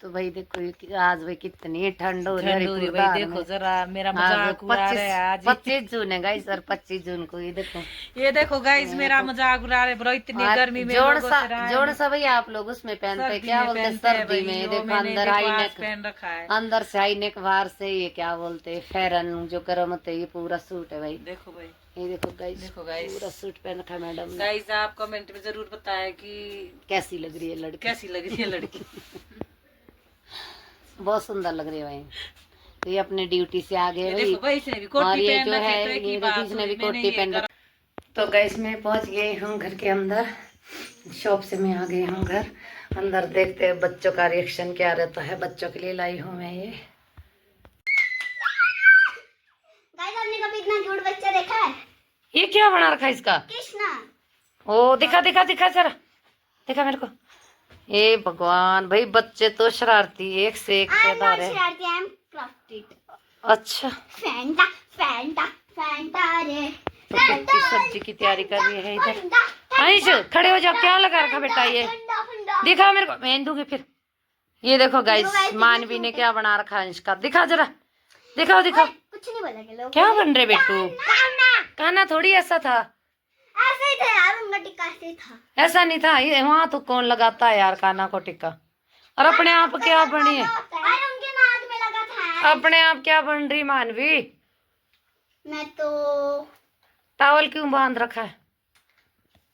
तो भाई देखो आज भाई कितनी ठंड हो रही है भाई देखो जरा मेरा मजाक उड़ा रहे हैं आज 25 जून है गाइस सर 25 जून को ये देखो गाइस मेरा मजाक उड़ा रहे ब्रो इतनी गर्मी में जोड़ सा भैया आप लोग उसमें पहनते क्या बोलते हैं सर्दी में देखो अंदर हाई नेक पहन रखा है अंदर से हाई नेक बाहर से ये क्या बोलते हैं फेरन जो गर्म होते ये पूरा सूट है भाई देखो भाई ये देखो गाइस पूरा सूट पहन रखा है मैडम गाइस आप कमेंट में जरूर बताएं कि कैसी लग रही है लड़की कैसी लग रही है लड़की बहुत सुंदर लग रही है भाई। तो ये अपने ड्यूटी से आ गए भाई और ये जो है ये इसने भी कोटी पहन रखी। तो गैस मैं पहुंच गई हूँ घर के अंदर शॉप से मैं आ गई हूँ घर अंदर देखते हैं बच्चों का रिएक्शन क्या रहता है। बच्चों के लिए लाई हूँ मैं ये आपने कभी इतना क्यूट बच्चा देखा है? ये क्या बना रखा है इसका कृष्णा। ओ दिखा दिखा दिखा जरा दिखा मेरे को। ये भगवान भाई बच्चे तो शरारती एक से एक पैदा रहे। अच्छा फैंटा फैंटा फैंटा रे तो बच्ची सब्जी की तैयारी कर रही है इधर। आइश खड़े हो जाओ क्या लगा रखा बेटा ये दिखा मेरे को मैं दूंगी फिर। ये देखो गाइस मानवी ने क्या बना रखा है इसका दिखा जरा दिखाओ दिखाओ। कुछ नहीं बोला के लोग क्या बन रहे बेटू काना थोड़ी ऐसा था ऐसे ही था यार उनका टिक्का ऐसे ही था ऐसा नहीं था ये वहाँ तो कौन लगाता है यार काना को टिक्का और अपने आप क्या बनी है अरे उनके नाक में लगा था। अपने आप क्या बन रही मानवी मैं तो टावल क्यों बांध रखा है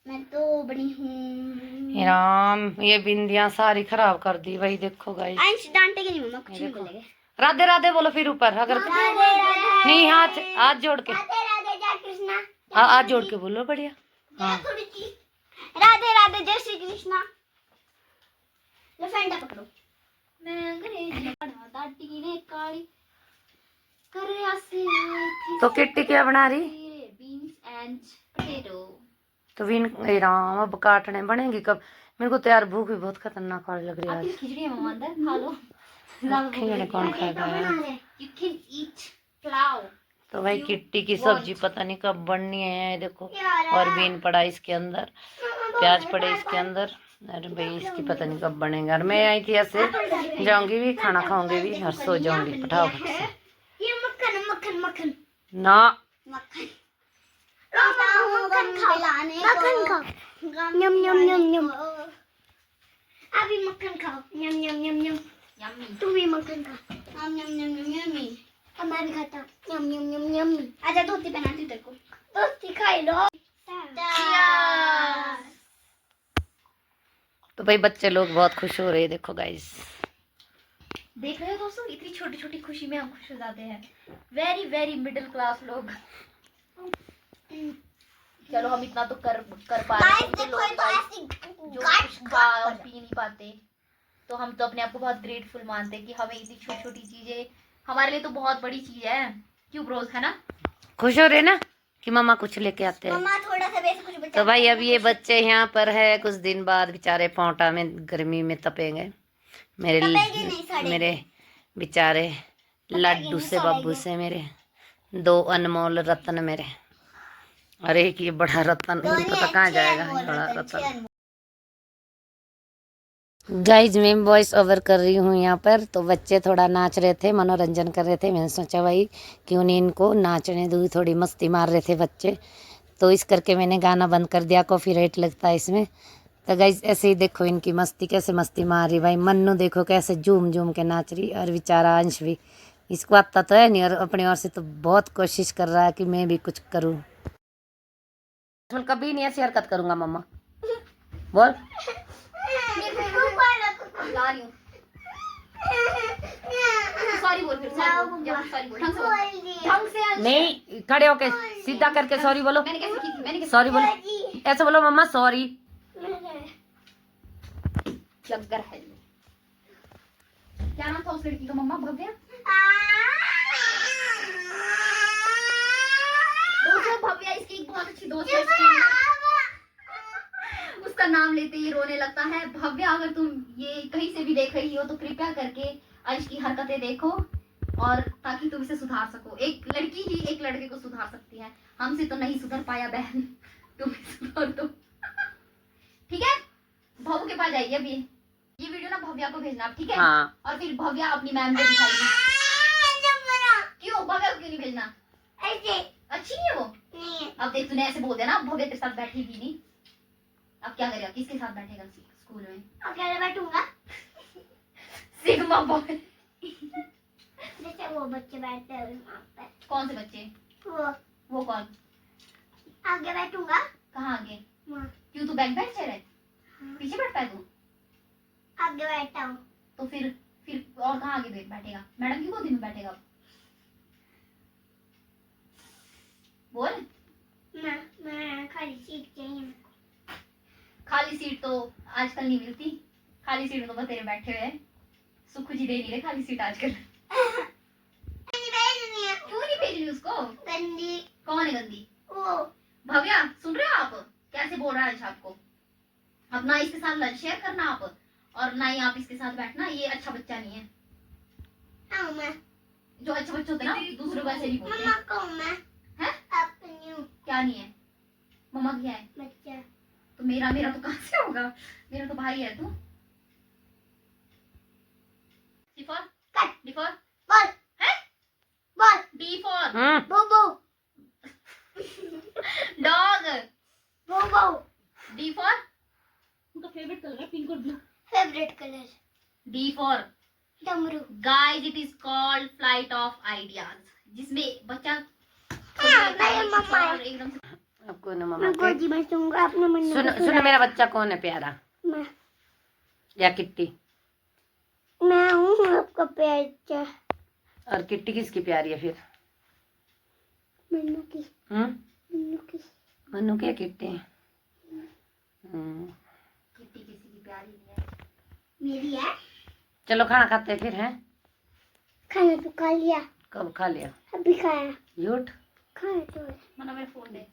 मैं तो बड़ी हूँ। राम ये बिंदियां सारी खराब कर दी भाई देखो गाइस। अंश डांटेगी नहीं मम्मा कुछ नहीं बोलेंगे। राधे राधे बोलो फिर ऊपर अगर नहीं हाथ हाथ जोड़ के राधे राधे जय कृष्णा हाथ जोड़ के बोलो बढ़िया। हाँ राधे राधे जय श्री कृष्णा। लो फैंटा पकड़ो। मैं अंग्रेजी दाटी ने काली करे आसे तो किट्टी क्या बना रही बीन्स एंड पोटैटो। तो विन राम अब काटने बनेगी कब। मेरे को तो यार भूख भी बहुत खतरनाक वाली लग रही है आज। खिचड़ी है मम्मा अंदर खा लो। खिचड़ी कौन खाएगा यार। You can eat plow. तो भाई किट्टी की सब्जी पता नहीं कब बननी है देखो और बीन पड़ा इसके अंदर प्याज पड़े इसके अंदर। अरे भाई इसकी पता नहीं कब बनेगा। और मैं आई थी ऐसे जाऊंगी भी खाना खाऊंगी भी और सो जाऊंगी फटाफट से। ये मक्खन मक्खन मक्खन ना मक्खन मक्खन खाओ यम यम यम यम। अभी मक्खन खाओ यम यम यम यम। तू भी मक्खन खा यम यम यम यम यम्मी। अब मैं भी खाता हूँ यम यम यम यम्मी। आजा धोती पहनाती हूँ तेरे को धोती खाई लो। तो भाई बच्चे लोग बहुत खुश हो रहे हैं देखो गाइस। देख रहे हो दोस्तों इतनी छोटी छोटी खुशी में हम खुश हो जाते हैं। वेरी वेरी मिडिल क्लास लोग। चलो हम इतना तो कर पा रहे हैं जो कुछ खा और पी नहीं पाते तो हम तो अपने आप को बहुत ग्रेटफुल मानते हैं कि हमें इतनी छोटी छोटी चीजें हमारे लिए तो बहुत बड़ी चीज है। क्यों ब्रोस है ना खुश हो रहे ना कि मम्मा कुछ लेके आते हैं। मम्मा थोड़ा सा वैसे कुछ तो भाई अब ये बच्चे यहाँ पर है कुछ दिन बाद बेचारे पोंटा में गर्मी में तपेंगे। मेरे बेचारे लड्डू से बब्बू से मेरे दो अनमोल रत्न मेरे। अरे एक ये बड़ा रत्न पता कहाँ जाएगा ये बड़ा रत्न। गाइज मैं वॉइस ओवर कर रही हूँ यहाँ पर। तो बच्चे थोड़ा नाच रहे थे मनोरंजन कर रहे थे। मैंने सोचा भाई क्यों नहीं इनको नाचने दूँ थोड़ी मस्ती मार रहे थे बच्चे तो इस करके मैंने गाना बंद कर दिया कॉपीराइट लगता है इसमें। तो गाइज ऐसे ही देखो इनकी मस्ती कैसे मस्ती मार रही भाई। मन्नू देखो कैसे झूम झूम के नाच रही और बेचारा अंश भी इसको आता तो है नहीं और अपनी ओर से तो बहुत कोशिश कर रहा है कि मैं भी कुछ करूँ। कभी नहीं ऐसी हरकत करूँगा मम्मा बोल। सॉरी बोल फिर सॉरी बोल ढंग से नहीं खड़े होके सीधा करके सॉरी बोलो। मैंने कैसे की थी मैंने सॉरी बोलो ऐसे बोलो मम्मा सॉरी। चक्कर है क्या नाम था उस लड़की का मम्मा भव्या। भव्या इसकी एक बहुत अच्छी दोस्त है उसका नाम लेते ही रोने लगता है। भव्या अगर तुम ये कहीं से भी देख रही हो तो कृपया करके अंश की हरकतें देखो और ताकि तुम इसे सुधार सको। एक लड़की ही एक लड़के को सुधार सकती है हमसे तो नहीं सुधर पाया बहन तुम सुधार दो ठीक है। भाऊ के पास जाइए अभी ये वीडियो ना भव्या को भेजना आप, ठीक है? हाँ। और फिर भव्या अपनी मैम को दिखाएगी। क्यों भव्या को क्यों नहीं भेजना? ऐसे अच्छी नहीं है वो? नहीं है। अब देख, तूने ऐसे बोल दिया ना, भव्या तेरे साथ बैठेगी नहीं। अब क्या करेगा? किसके साथ बैठेगा स्कूल में? अकेले बैठूंगा सिग्मा बॉय। जैसे वो बच्चे बैठते हैं वहाँ पे। कौन से बच्चे? वो कौन? आगे बैठूंगा। कहाँ आगे? वहाँ क्यों, तू बैक बेंचर है? पीछे बैठता है तू? आगे बैठता हूँ। तो फिर और कहाँ आगे बैठेगा? मैडम की गोदी में बैठेगा? बोल। मैं खाली सीट चाहिए। खाली सीट तो आजकल नहीं मिलती। खाली सीट तो बस तेरे बैठे हुए हैं। सुखू जी दे नहीं रहे खाली सीट आजकल। क्यों नहीं भेज रही उसको? गंदी। कौन है गंदी? वो भव्या, सुन रहे हो आप कैसे बोल रहा है आपको? अब ना इसके साथ लंच शेयर करना आप, और ना ही आप इसके साथ बैठना। ये अच्छा बच्चा नहीं है। हाँ मैं जो अच्छे बच्चे होते हैं ना दूसरों को ऐसे नहीं बोलते। मम्मा को मैं हैं? अपनी क्या नहीं है? मम्मा क्या है? बच्चा। तो मेरा तो कहाँ से होगा? मेरा तो भाई है तू। D for cut. D for ball. है? बॉल। डी फॉर बोबो। डॉग। बोबो। डी फॉर उनका फेवरेट कलर है पिंक और blue. Favourite colour. D for डमरू। Guys, it is called flight of ideas, जिसमें बच्चा मेरे मम्मा एकदम से आपको ना मैं मामा गोदी में सोऊंगा अपने मन सुनो सुनो, मेरा बच्चा कौन है प्यारा? मैं या किट्टी? मैं हूँ आपका प्यार। और किट्टी किसकी प्यारी है फिर? मन्नू की। मन्नू की। मन्नू की किट्टी? किट्टी किसी की प्यारी नहीं है। मेरी है। चलो खाना खाते हैं फिर हैं? खाना तो खा लिया। कब खा लिया? अभी खाया। झूठ। खाया तो है। मना मेरा फोन दे।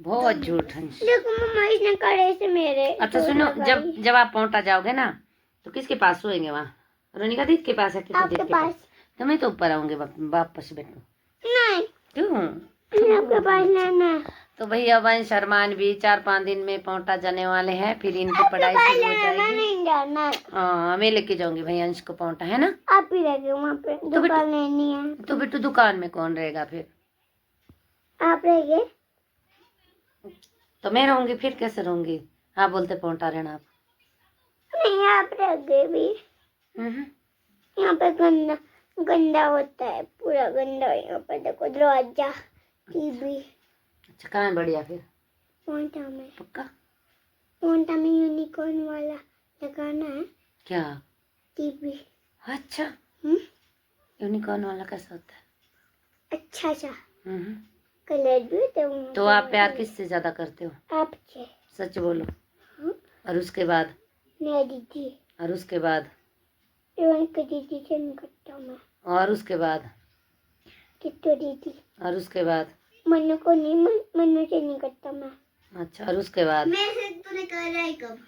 बहुत झूठ हंस। देखो मम्मा इसने कड़े से मेरे। अच्छा सुनो, जब आप पहुंचा जाओगे ना तो किसके पास सोएंगे वहाँ? रोनिका दीदी के पास है कि आपके दीदी के पास? तो मैं तो ऊपर आऊंगी वापस बैठू। नहीं क्यों? मैं आपके पास लेना। तो भैया वंश अरमान भी 4-5 दिन में पहुंचा जाने वाले हैं, फिर इनकी पढ़ाई शुरू हो जाएगी। नहीं जाना। हाँ मैं लेके जाऊंगी भैया अंश को पहुंचा, है ना? आप ही रह वहाँ पे दुकान लेनी है। तो बेटू दुकान में कौन रहेगा फिर? आप रहिए। तो मैं रहूंगी, फिर कैसे रहूंगी? हाँ बोलते पहुंचा रहना आप। नहीं आप रह गए भी। यहाँ पे गंदा गंदा होता है, पूरा गंदा। यहाँ पे देखो दरवाजा, टीवी। अच्छा कहाँ है बढ़िया फिर? मोंटा में। पक्का? मोंटा में यूनिकॉर्न वाला लगाना है। क्या? टीवी। अच्छा यूनिकॉर्न वाला कैसा होता है? अच्छा सा हम्म। कलर भी होता है। तो आप प्यार किससे ज्यादा करते हो? आपसे। सच बोलो। और उसके बाद? मेरी दीदी। और उसके बाद? रोनिका दीदी से नहीं करता मैं। और उसके बाद? किट्टू दीदी। और उसके बाद? मन्नू को नहीं, मन्नू से नहीं करता मैं। अच्छा और उसके बाद? मेरे से तूने कर रहा है कब?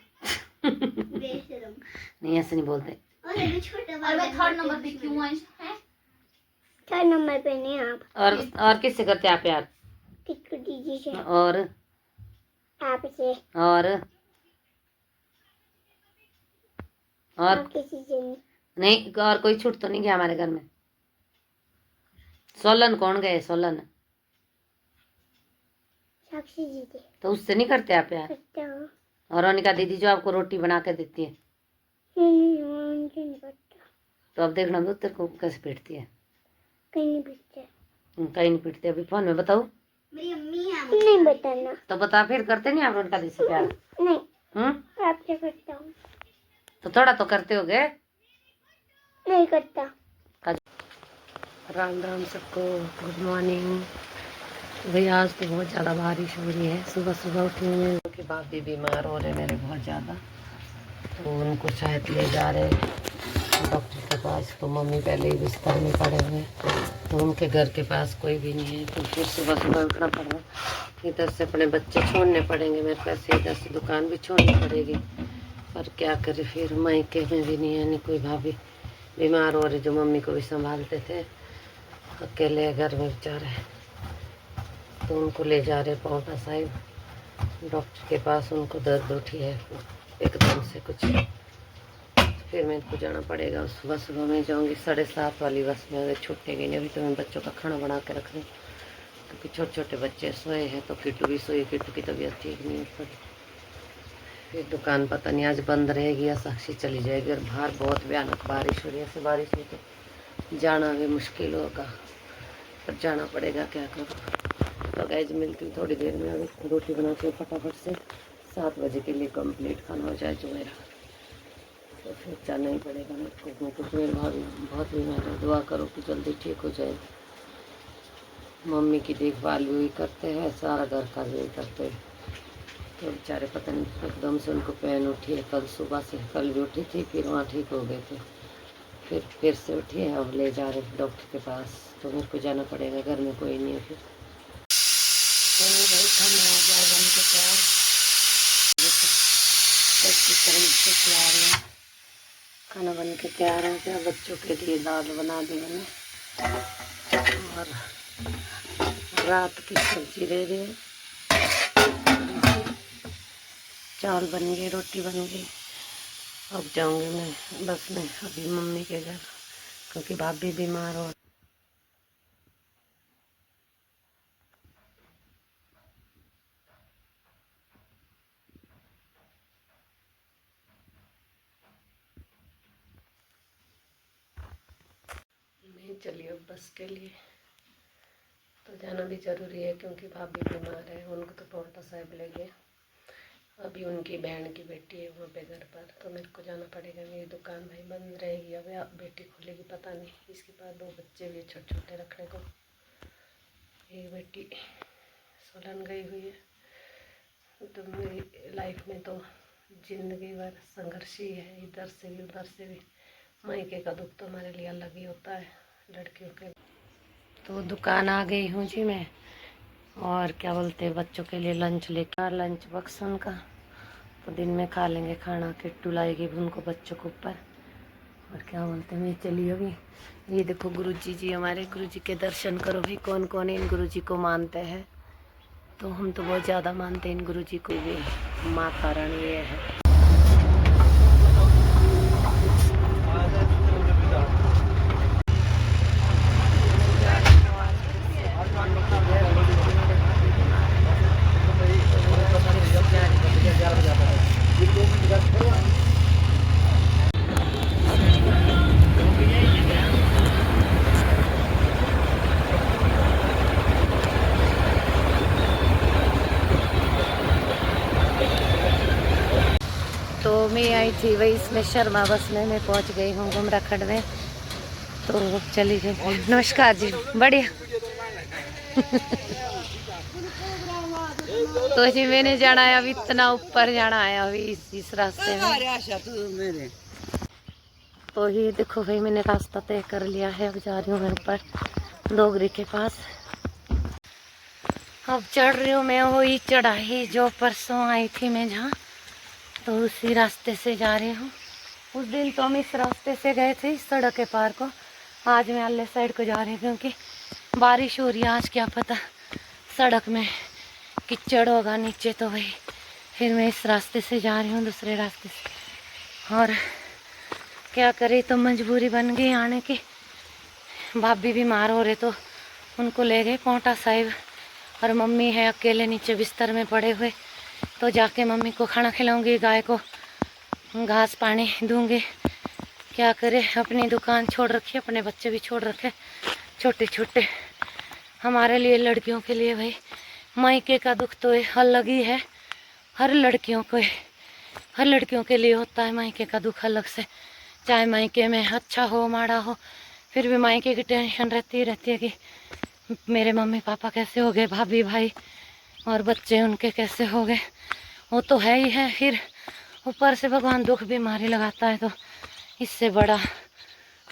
बेशरम। नहीं ऐसे नहीं बोलते। और अभी छोटा और मैं थर्ड नंबर पे क्यों अंश है? थर्ड नंबर पे नहीं आप। और किससे करते आप प्यार? किट्टू दीदी से। और आपसे। और किसी से नहीं। नहीं, और कोई छूट तो नहीं गया हमारे घर में? सोलन कौन गए? सोलन साक्षी दीदी। तो उससे नहीं करते आप प्यार? करता हूँ। और रोनिका दीदी जो आपको रोटी बना के देती है? नहीं उनसे नहीं करता। तो अब देखना तो तेरे को कैसे पीटती है। कहीं नहीं पीटते। कहीं नहीं पीटती। अभी फोन में बताओ। मेरी अम्मी है। नहीं बताना। तो बता, फिर करते नहीं आप रोनिका दीदी से प्यार? नहीं आपसे करता हूँ। तो थोड़ा तो करते हो गए? नहीं करता। राम राम सबको, गुड मॉर्निंग। भैया आज तो बहुत ज़्यादा बारिश हो रही है। सुबह सुबह उठी हुई है क्योंकि भाभी बीमार हो रहे मेरे बहुत ज़्यादा, तो उनको शायद ले जा रहे डॉक्टर के पास। तो मम्मी पहले ही बिस्तर में पड़े हुए हैं, तो उनके घर के पास कोई भी नहीं है। तो फिर सुबह सुबह उठना पड़ा। इधर से अपने बच्चे छोड़ने पड़ेंगे मेरे पास, इधर से दुकान भी छोड़नी पड़ेगी। पर क्या करे फिर, मायके में भी नहीं है नहीं कोई भाभी, बीमार हो रहे जो मम्मी को भी संभालते थे, अकेले घर में बेचारे। तो उनको ले जा रहे पाउंटा साहिब डॉक्टर के पास। उनको दर्द उठी है एकदम से कुछ, फिर मेरे को जाना पड़ेगा। सुबह सुबह मैं जाऊँगी 7:30 वाली बस में, अगर छुट्टेगी नहीं। अभी तो मैं बच्चों का खाना बना के रख रही हूँ क्योंकि छोटे छोटे बच्चे सोए हैं, तो किट्टू भी सोई, किट्टू की तबीयत ठीक नहीं है थोड़ी। फिर दुकान पता नहीं आज बंद रहेगी या साक्षी चली जाएगी, और बाहर बहुत भयानक बारिश हो रही है। ऐसे बारिश में तो जाना भी मुश्किल होगा, पर जाना पड़ेगा, क्या करूँ। तो गाइस मिलती हूँ थोड़ी देर में। अभी रोटी बनाती हूँ फटाफट से, 7 बजे के लिए कंप्लीट खाना हो जाए जो मेरा, तो फिर जाना ही पड़ेगा मेरे को। क्योंकि मेरे भाभी बहुत बीमार है, दुआ करो कि जल्दी ठीक हो जाए। मम्मी की देखभाल भी करते हैं, सारा घर का भी करते हैं, तो बेचारे पता नहीं एकदम से उनको पेन उठी है। कल सुबह से, कल भी उठी थी, फिर वहाँ ठीक हो गए थे, फिर से उठी है। अब ले जा रहे डॉक्टर के पास, तो मेरे को जाना पड़ेगा, घर में कोई नहीं है। फिर तो भाई खाना आ जाए बन के तैयार, से तैयार है, खाना बन के तैयार हो गया। बच्चों के लिए दाल बना दी मैंने, और रात की सब्जी दे दी है, चावल बन गए, रोटी बन गई। अब जाऊंगी मैं बस में अभी मम्मी के घर, क्योंकि भाभी बीमार हो। मैं चली अब बस के लिए, तो जाना भी ज़रूरी है क्योंकि भाभी बीमार है। उनको तो पांवटा साहिब ले गए, अभी उनकी बहन की बेटी है वहाँ पे घर पर, तो मेरे को जाना पड़ेगा। मेरी दुकान भाई बंद रहेगी, अब बेटी खोलेगी पता नहीं। इसके पास 2 बच्चे भी छोटे छोटे रखने को, एक बेटी सोलन गई हुई है। तो मेरी लाइफ में तो ज़िंदगी भर संघर्ष ही है, इधर से भी उधर से भी। मायके का दुख तो हमारे लिए अलग ही होता है लड़कियों के। तो दुकान आ गई हूँ जी मैं, और क्या बोलते हैं बच्चों के लिए लंच लेकर, लंच बॉक्स उनका, तो दिन में खा लेंगे खाना। किट्टू लाएगी उनको बच्चों के ऊपर, और क्या बोलते हैं मैं चलिए अभी। ये देखो गुरुजी जी, हमारे गुरुजी के दर्शन करो भाई। कौन कौन इन गुरुजी को मानते हैं, तो हम तो बहुत ज़्यादा मानते हैं इन गुरुजी को भी। माता रानी ये है। तो मैं आई थी वही इसमें शर्मा बस में, मैं पहुंच गई हूँ घुमरा खंड में, तो चली गई। नमस्कार जी, बढ़िया। तो जी मैंने जाना है अभी, इतना ऊपर जाना है अभी इस रास्ते में। तो ये देखो भाई मैंने रास्ता तय कर लिया है, अब जा रही हूँ मैं ऊपर डोगरी के पास। अब चढ़ रही हूँ मैं वही चढ़ाई जो परसों आई थी मैं जहाँ, तो उसी रास्ते से जा रही हूँ। उस दिन तो हम इस रास्ते से गए थे इस सड़क के पार को, आज मैं अगले साइड को जा रही हूँ क्योंकि बारिश हो रही है। आज क्या पता सड़क में कीचड़ होगा नीचे, तो वही फिर मैं इस रास्ते से जा रही हूँ दूसरे रास्ते से। और क्या करे, तो मजबूरी बन गई आने की। भाभी बीमार हो रहे तो उनको ले गए पांवटा साहिब, और मम्मी है अकेले नीचे बिस्तर में पड़े हुए, तो जाके मम्मी को खाना खिलाऊंगी, गाय को घास पानी दूंगी। क्या करे, अपनी दुकान छोड़ रखी है, अपने बच्चे भी छोड़ रखे छोटे छोटे। हमारे लिए लड़कियों के लिए भाई मायके का दुख तो अलग ही है, हर लड़कियों के लिए होता है मायके का दुख अलग से। चाहे मायके में अच्छा हो माड़ा हो, फिर भी मायके की टेंशन रहती है कि मेरे मम्मी पापा कैसे हो गए, भाभी भाई और बच्चे उनके कैसे हो गए, वो तो है ही है। फिर ऊपर से भगवान दुख बीमारी लगाता है, तो इससे बड़ा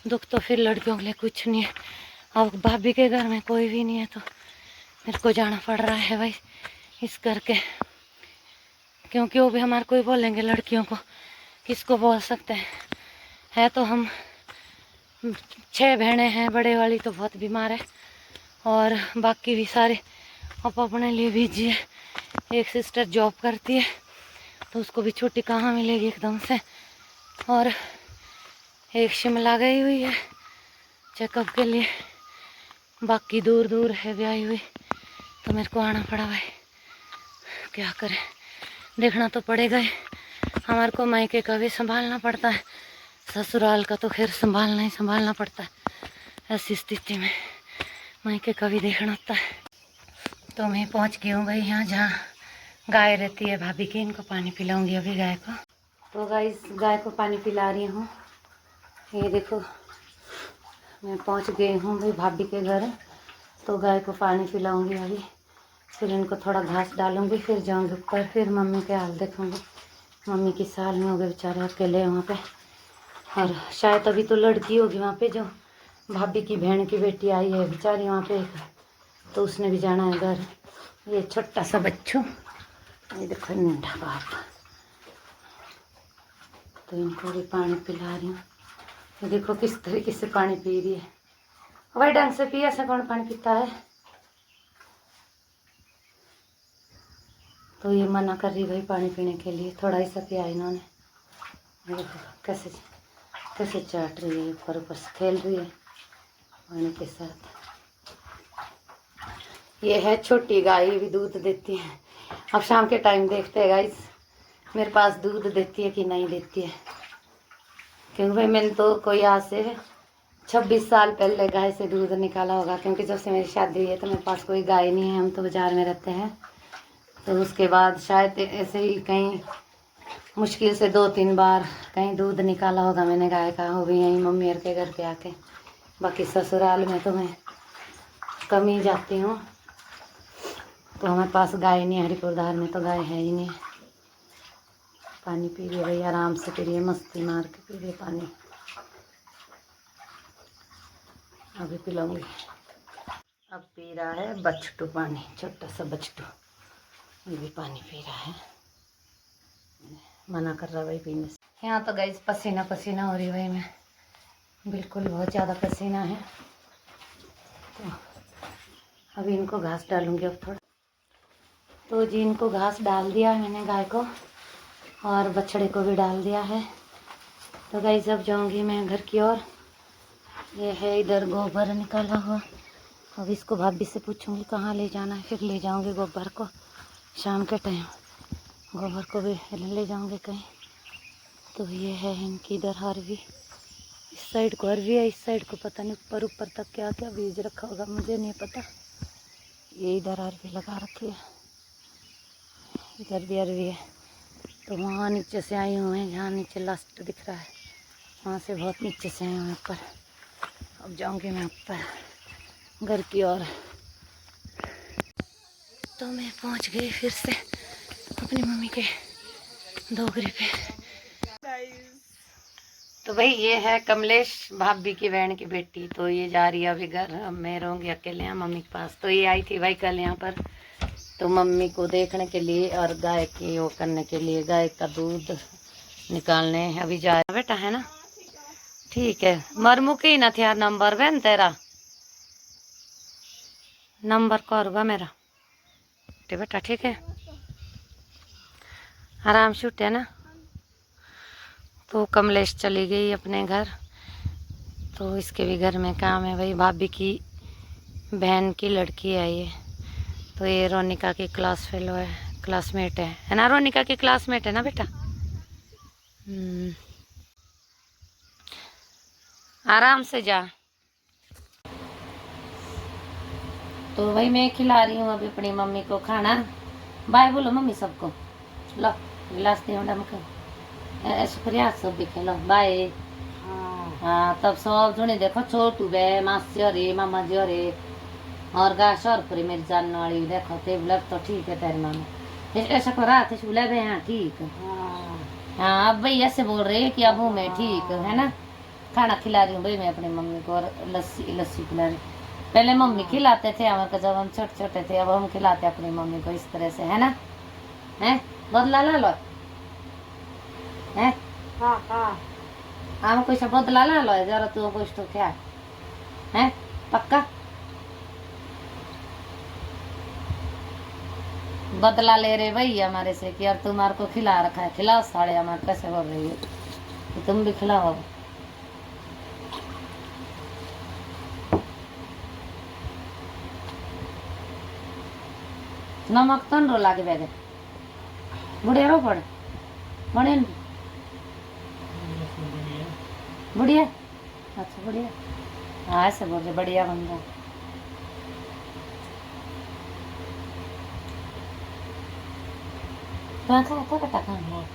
दुख तो फिर लड़कियों के लिए कुछ नहीं है। अब भाभी के घर में कोई भी नहीं है, तो मेरे को जाना पड़ रहा है भाई इस करके, क्योंकि वो भी हमारे को ही बोलेंगे लड़कियों को, किसको बोल सकते हैं। है तो हम 6 बहनें हैं, बड़े वाली तो बहुत बीमार है, और बाकी भी सारे अब अपने लिए बिजी है। एक सिस्टर जॉब करती है, तो उसको भी छुट्टी कहाँ मिलेगी एकदम से, और एक शिमला गई हुई है चेकअप के लिए, बाकी दूर दूर है भी आई हुई, तो मेरे को आना पड़ा भाई। क्या करें, देखना तो पड़ेगा ही। हमारे को मायके का भी संभालना पड़ता है, ससुराल का तो खैर संभालना ही संभालना पड़ता है। ऐसी स्थिति में मायके का भी देखना होता है। तो मैं पहुंच गई हूँ भाई यहाँ जहाँ गाय रहती है भाभी की। इनको पानी पिलाऊंगी अभी गाय को। तो गाय को पानी पिला रही हूँ। ये देखो मैं पहुंच गई हूँ भाई भाभी के घर। तो गाय को पानी पिलाऊंगी अभी, फिर इनको थोड़ा घास डालूंगी, फिर जाऊंगी ऊपर, फिर मम्मी के हाल देखूंगी। मम्मी की साल में हो गए बेचारे अकेले वहाँ पे, और शायद अभी तो लड़की होगी वहाँ पे, जो भाभी की बहन की बेटी आई है बेचारी वहाँ पे, तो उसने भी जाना है घर। ये छोटा सा बच्चू, ये देखो नींदा बाप। तो इनको भी पानी पिला रही हूँ। ये देखो किस तरीके से पानी पी रही है। भाई ढंग से पिया से कौन पानी पीता है। तो ये मना कर रही भाई पानी पीने के लिए, थोड़ा ही सा पिया इन्होंने। ये देखो कैसे कैसे चाट रही है, ऊपर ऊपर से खेल रही है पानी के साथ। ये है छोटी गाय, ये भी दूध देती है। अब शाम के टाइम देखते हैं गाइस मेरे पास दूध देती है कि नहीं देती है, क्योंकि भाई मैंने तो कोई आज से 26 साल पहले गाय से दूध निकाला होगा, क्योंकि जब से मेरी शादी हुई है तो मेरे पास कोई गाय नहीं है, हम तो बाज़ार में रहते हैं। तो उसके बाद शायद ऐसे ही कहीं मुश्किल से 2-3 बार कहीं दूध निकाला होगा मैंने गाय का, वो भी यहीं मम्मी के घर पे आके। बाकी ससुराल में तो मैं कम ही जाती हूँ, तो हमारे पास गाय नहीं है। हरिपुरधार में तो गाय है ही नहीं। पानी पी रही भाई, आराम से पी रही है, मस्ती मार के पी रही पानी। अभी पिलाऊंगी। अब पी रहा है बछटू पानी, छोटा सा बछटू, ये भी पानी पी रहा है। मना कर रहा भाई पीने से। यहाँ तो गाइस पसीना पसीना हो रही भाई, मैं बिल्कुल बहुत ज़्यादा पसीना है। तो अभी इनको घास डालूंगी अब थोड़ा। तो जी इनको घास डाल दिया है मैंने गाय को, और बछड़े को भी डाल दिया है। तो गाइस अब जाऊंगी मैं घर की ओर। ये है इधर गोबर निकाला हुआ, अब इसको भाभी से पूछूंगी कहाँ ले जाना है, फिर ले जाऊंगी गोबर को। शाम के टाइम गोबर को भी ले जाऊंगे कहीं। तो ये है इनकी इधर अरवी, इस साइड को अरवी है, इस साइड को पता नहीं ऊपर ऊपर तक क्या क्या बीज रखा होगा, मुझे नहीं पता। ये इधर अरवी लगा रखी है, इधर भी अरवी है। तो वहाँ नीचे से आई हुए हैं, जहाँ नीचे लास्ट दिख रहा है, वहाँ से बहुत नीचे से आए हुए ऊपर। अब जाऊँगी मैं ऊपर घर की ओर। तो मैं पहुँच गई फिर से अपनी मम्मी के डोगरी पे। तो भाई ये है कमलेश भाभी की बहन की बेटी। तो ये जा रही है अभी घर, अब मैं रहूँगी अकेले यहाँ मम्मी के पास। तो ये आई थी भाई कल यहाँ पर, तो मम्मी को देखने के लिए और गाय की वो करने के लिए, गाय का दूध निकालने अभी जा रहा बेटा, है ना। ठीक है, मरमू की ना थे यार नंबर बहन तेरा, नंबर कौन होगा मेरा बेटा, ठीक है आराम से उठे ना। तो कमलेश चली गई अपने घर, तो इसके भी घर में काम है भाई। भाभी की बहन की लड़की है ये, तो ये रोनिका की क्लास फेलो है, क्लासमेट है ना, रोनिका की क्लासमेट है ना बेटा। आराम से जा। तो भाई मैं खिला रही हूँ अभी अपनी मम्मी को खाना। बाय बोलो मम्मी सबको, लो गिलास दे हमको, शुक्रिया सब भी खेलो बाय। हाँ तब सब जुड़े देखो, छोटू बे मासी अरे मामा जी अरे और गाश और पूरी मेरी जानने वाली देखो टेबलर। तो ठीक है तेरे मामा ऐसा को रात बोला भाई। हाँ ठीक है, हाँ अब भैया से बोल रहे हैं कि अब हूँ मैं ठीक है ना। खाना खिला रही हूँ भाई मैं अपनी मम्मी को, और लस्सी खिला रही। पहले मम्मी खिलाते थे हमारे को जब हम छोटे छोटे थे, अब हम खिलाते अपनी मम्मी को इस तरह से, है ना। है बदला ला लो है, हम कुछ बदला ला लो जरा तू कुछ तो क्या है पक्का बदला ले रहे भैया हमारे से कि यार तुम्हारे को खिला रखा है, खिलाओ साड़े हमारे कैसे बोल रही है कि तुम भी खिलाओ। नमक तो रो लागे बैगे बुढ़िया रो पड़ बने बढ़िया अच्छा बढ़िया हाँ ऐसे बोल रहे बढ़िया बन रहा कहाँ था बेटा कहाँ